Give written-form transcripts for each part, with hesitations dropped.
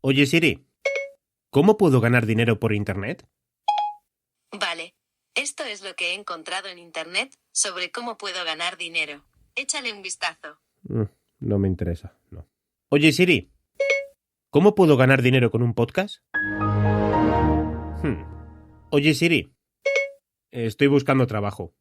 Oye Siri, ¿cómo puedo ganar dinero por Internet? Vale, esto es lo que he encontrado en Internet sobre cómo puedo ganar dinero. Échale un vistazo. No me interesa, no. Oye Siri, ¿cómo puedo ganar dinero con un podcast? Oye Siri, estoy buscando trabajo.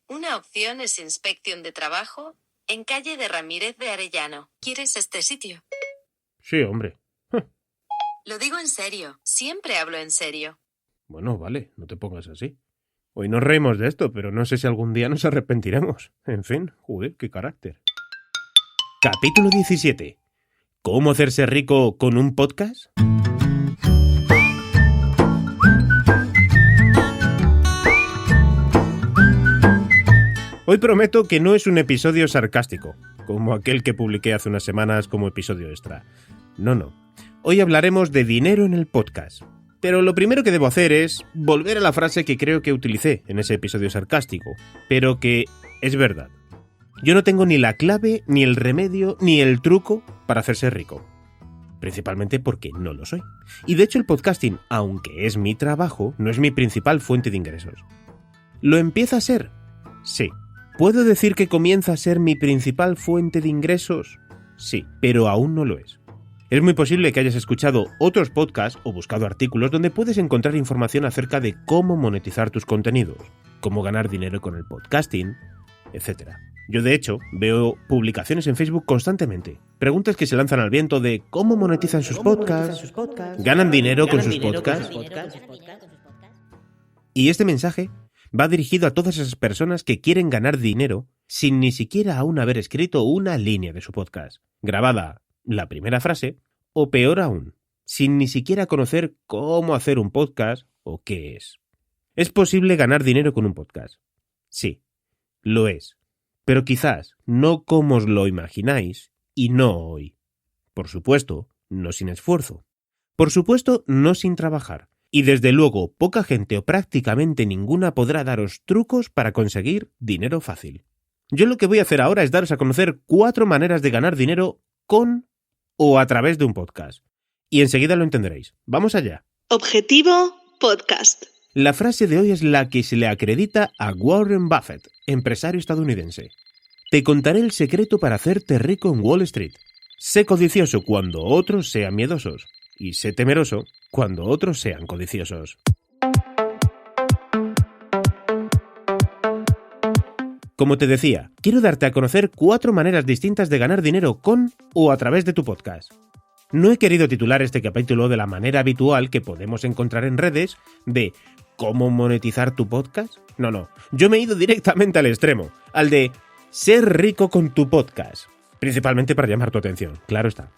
Una opción es inspección de trabajo en calle de Ramírez de Arellano. ¿Quieres este sitio? Sí, hombre. Lo digo en serio, siempre hablo en serio. Bueno, vale, no te pongas así. Hoy nos reímos de esto, pero no sé si algún día nos arrepentiremos. En fin, joder, qué carácter. Capítulo 17. ¿Cómo hacerse rico con un podcast? Hoy prometo que no es un episodio sarcástico, como aquel que publiqué hace unas semanas como episodio extra. No. Hoy hablaremos de dinero en el podcast. Pero lo primero que debo hacer es volver a la frase que creo que utilicé en ese episodio sarcástico, pero que es verdad. Yo no tengo ni la clave, ni el remedio, ni el truco para hacerse rico. Principalmente porque no lo soy. Y de hecho el podcasting, aunque es mi trabajo, no es mi principal fuente de ingresos. ¿Lo empieza a ser? Sí. ¿Puedo decir que comienza a ser mi principal fuente de ingresos? Sí, pero aún no lo es. Es muy posible que hayas escuchado otros podcasts o buscado artículos donde puedes encontrar información acerca de cómo monetizar tus contenidos, cómo ganar dinero con el podcasting, etc. Yo, de hecho, veo publicaciones en Facebook constantemente, preguntas que se lanzan al viento de cómo monetizan sus podcasts, ganan dinero con sus podcasts. Y este mensaje va dirigido a todas esas personas que quieren ganar dinero sin ni siquiera aún haber escrito una línea de su podcast, grabada la primera frase, o peor aún, sin ni siquiera conocer cómo hacer un podcast o qué es. ¿Es posible ganar dinero con un podcast? Sí, lo es, pero quizás no como os lo imagináis y no hoy. Por supuesto, no sin esfuerzo. Por supuesto, no sin trabajar. Y desde luego, poca gente o prácticamente ninguna podrá daros trucos para conseguir dinero fácil. Yo lo que voy a hacer ahora es daros a conocer 4 maneras de ganar dinero con o a través de un podcast. Y enseguida lo entenderéis. Vamos allá. Objetivo Podcast. La frase de hoy es la que se le acredita a Warren Buffett, empresario estadounidense. Te contaré el secreto para hacerte rico en Wall Street. Sé codicioso cuando otros sean miedosos. Y sé temeroso cuando otros sean codiciosos. Como te decía, quiero darte a conocer 4 maneras distintas de ganar dinero con o a través de tu podcast. No he querido titular este capítulo de la manera habitual que podemos encontrar en redes de ¿cómo monetizar tu podcast? No. Yo me he ido directamente al extremo, al de ser rico con tu podcast. Principalmente para llamar tu atención, claro está.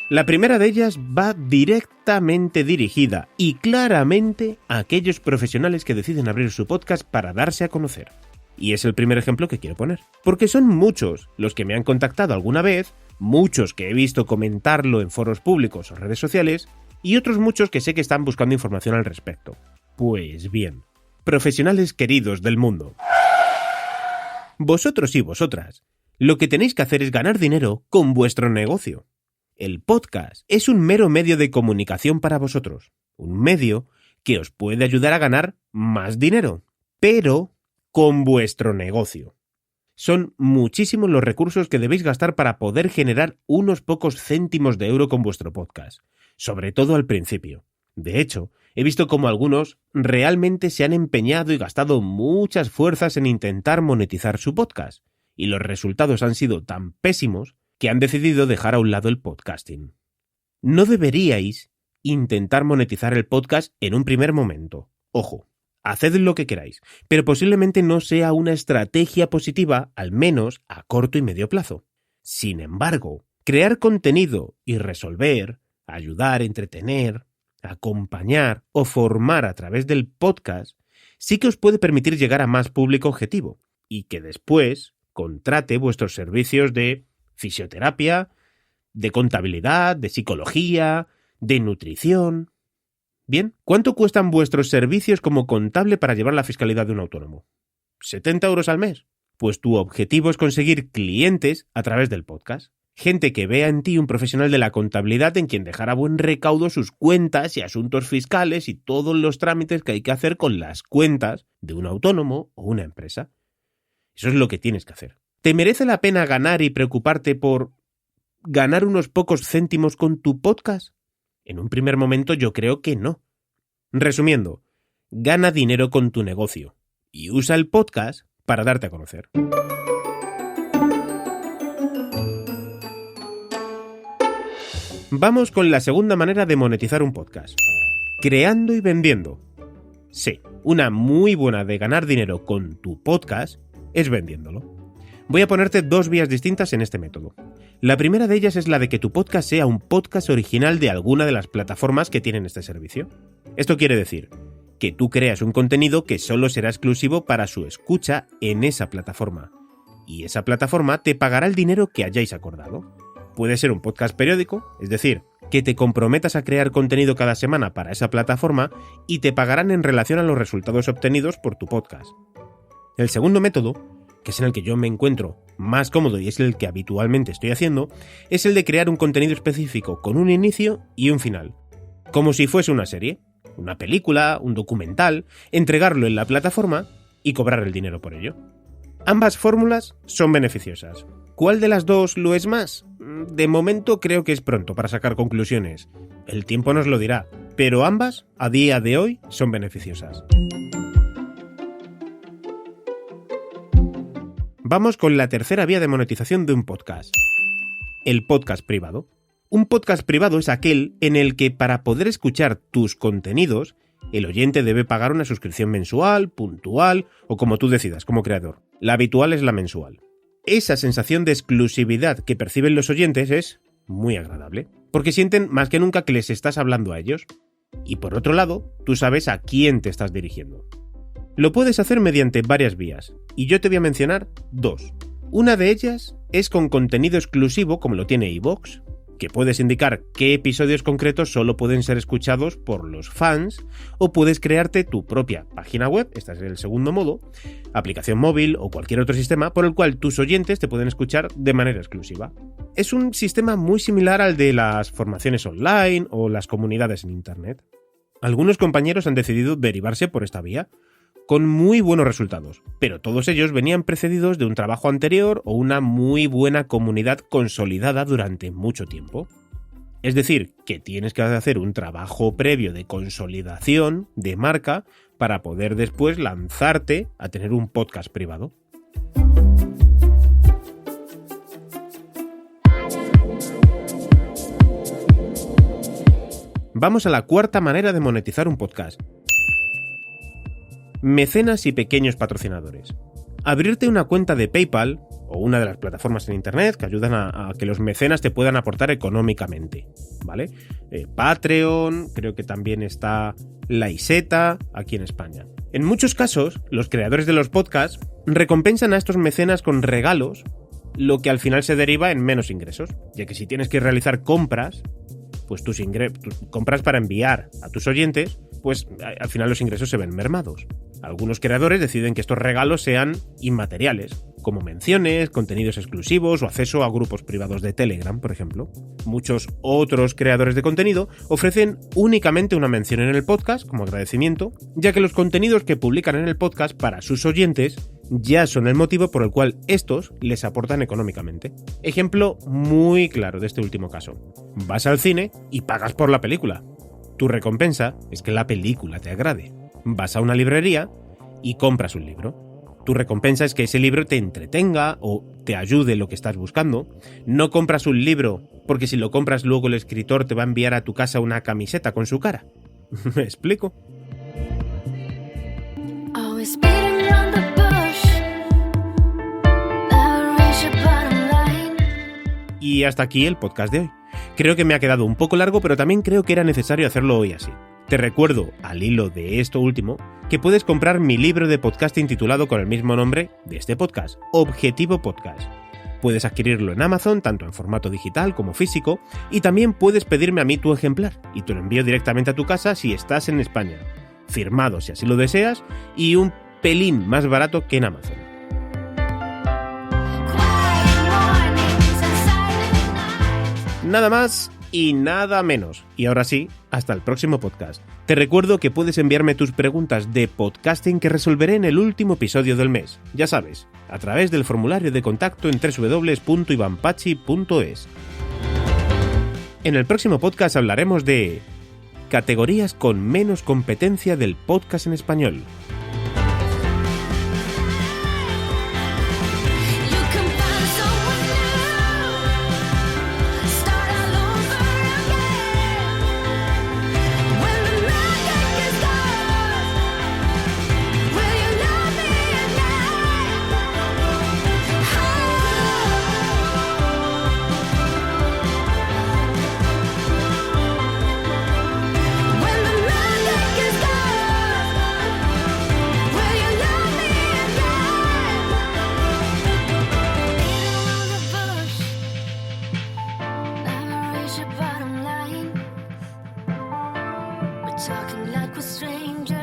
La primera de ellas va directamente dirigida y claramente a aquellos profesionales que deciden abrir su podcast para darse a conocer. Y es el primer ejemplo que quiero poner. Porque son muchos los que me han contactado alguna vez, muchos que he visto comentarlo en foros públicos o redes sociales, y otros muchos que sé que están buscando información al respecto. Pues bien, profesionales queridos del mundo. Vosotros y vosotras, lo que tenéis que hacer es ganar dinero con vuestro negocio. El podcast es un mero medio de comunicación para vosotros, un medio que os puede ayudar a ganar más dinero, pero con vuestro negocio. Son muchísimos los recursos que debéis gastar para poder generar unos pocos céntimos de euro con vuestro podcast, sobre todo al principio. De hecho, he visto cómo algunos realmente se han empeñado y gastado muchas fuerzas en intentar monetizar su podcast, y los resultados han sido tan pésimos que han decidido dejar a un lado el podcasting. No deberíais intentar monetizar el podcast en un primer momento. Ojo, haced lo que queráis, pero posiblemente no sea una estrategia positiva, al menos a corto y medio plazo. Sin embargo, crear contenido y resolver, ayudar, entretener, acompañar o formar a través del podcast sí que os puede permitir llegar a más público objetivo y que después contrate vuestros servicios de fisioterapia, de contabilidad, de psicología, de nutrición. Bien, ¿cuánto cuestan vuestros servicios como contable para llevar la fiscalidad de un autónomo? ¿70 euros al mes? Pues tu objetivo es conseguir clientes a través del podcast. Gente que vea en ti un profesional de la contabilidad en quien dejar a buen recaudo sus cuentas y asuntos fiscales y todos los trámites que hay que hacer con las cuentas de un autónomo o una empresa. Eso es lo que tienes que hacer. ¿Te merece la pena ganar y preocuparte por ganar unos pocos céntimos con tu podcast? En un primer momento yo creo que no. Resumiendo, gana dinero con tu negocio y usa el podcast para darte a conocer. Vamos con la segunda manera de monetizar un podcast. Creando y vendiendo. Sí, una muy buena de ganar dinero con tu podcast es vendiéndolo. Voy a ponerte 2 vías distintas en este método. La primera de ellas es la de que tu podcast sea un podcast original de alguna de las plataformas que tienen este servicio. Esto quiere decir que tú creas un contenido que solo será exclusivo para su escucha en esa plataforma. Y esa plataforma te pagará el dinero que hayáis acordado. Puede ser un podcast periódico, es decir, que te comprometas a crear contenido cada semana para esa plataforma y te pagarán en relación a los resultados obtenidos por tu podcast. El segundo método, que es en el que yo me encuentro más cómodo y es el que habitualmente estoy haciendo, es el de crear un contenido específico con un inicio y un final. Como si fuese una serie, una película, un documental, entregarlo en la plataforma y cobrar el dinero por ello. Ambas fórmulas son beneficiosas. ¿Cuál de las dos lo es más? De momento creo que es pronto para sacar conclusiones. El tiempo nos lo dirá, pero ambas, a día de hoy, son beneficiosas. Vamos con la tercera vía de monetización de un podcast. El podcast privado. Un podcast privado es aquel en el que para poder escuchar tus contenidos, el oyente debe pagar una suscripción mensual, puntual o como tú decidas como creador. La habitual es la mensual. Esa sensación de exclusividad que perciben los oyentes es muy agradable, porque sienten más que nunca que les estás hablando a ellos. Y por otro lado, tú sabes a quién te estás dirigiendo. Lo puedes hacer mediante varias vías, y yo te voy a mencionar 2. Una de ellas es con contenido exclusivo como lo tiene iVoox, que puedes indicar qué episodios concretos solo pueden ser escuchados por los fans, o puedes crearte tu propia página web, este es el segundo modo, aplicación móvil o cualquier otro sistema por el cual tus oyentes te pueden escuchar de manera exclusiva. Es un sistema muy similar al de las formaciones online o las comunidades en Internet. Algunos compañeros han decidido derivarse por esta vía, con muy buenos resultados, pero todos ellos venían precedidos de un trabajo anterior o una muy buena comunidad consolidada durante mucho tiempo. Es decir, que tienes que hacer un trabajo previo de consolidación de marca para poder después lanzarte a tener un podcast privado. Vamos a la cuarta manera de monetizar un podcast. Mecenas y pequeños patrocinadores. Abrirte una cuenta de PayPal o una de las plataformas en Internet que ayudan a que los mecenas te puedan aportar económicamente, ¿vale? Patreon, creo que también está la Iseta aquí en España. En muchos casos, los creadores de los podcasts recompensan a estos mecenas con regalos, lo que al final se deriva en menos ingresos, ya que si tienes que realizar compras, pues tus compras para enviar a tus oyentes, pues al final los ingresos se ven mermados. Algunos creadores deciden que estos regalos sean inmateriales, como menciones, contenidos exclusivos o acceso a grupos privados de Telegram, por ejemplo. Muchos otros creadores de contenido ofrecen únicamente una mención en el podcast como agradecimiento, ya que los contenidos que publican en el podcast para sus oyentes ya son el motivo por el cual estos les aportan económicamente. Ejemplo muy claro de este último caso. Vas al cine y pagas por la película. Tu recompensa es que la película te agrade. Vas a una librería y compras un libro. Tu recompensa es que ese libro te entretenga o te ayude en lo que estás buscando. No compras un libro porque si lo compras luego el escritor te va a enviar a tu casa una camiseta con su cara. ¿Me explico? Y hasta aquí el podcast de hoy. Creo que me ha quedado un poco largo, pero también creo que era necesario hacerlo hoy así. Te recuerdo, al hilo de esto último, que puedes comprar mi libro de podcasting titulado con el mismo nombre de este podcast, Objetivo Podcast. Puedes adquirirlo en Amazon, tanto en formato digital como físico, y también puedes pedirme a mí tu ejemplar, y te lo envío directamente a tu casa si estás en España. Firmado si así lo deseas, y un pelín más barato que en Amazon. Nada más y nada menos. Y ahora sí, hasta el próximo podcast. Te recuerdo que puedes enviarme tus preguntas de podcasting que resolveré en el último episodio del mes. Ya sabes, a través del formulario de contacto en www.ivanpachi.es. En el próximo podcast hablaremos de categorías con menos competencia del podcast en español. Talking like we're strangers.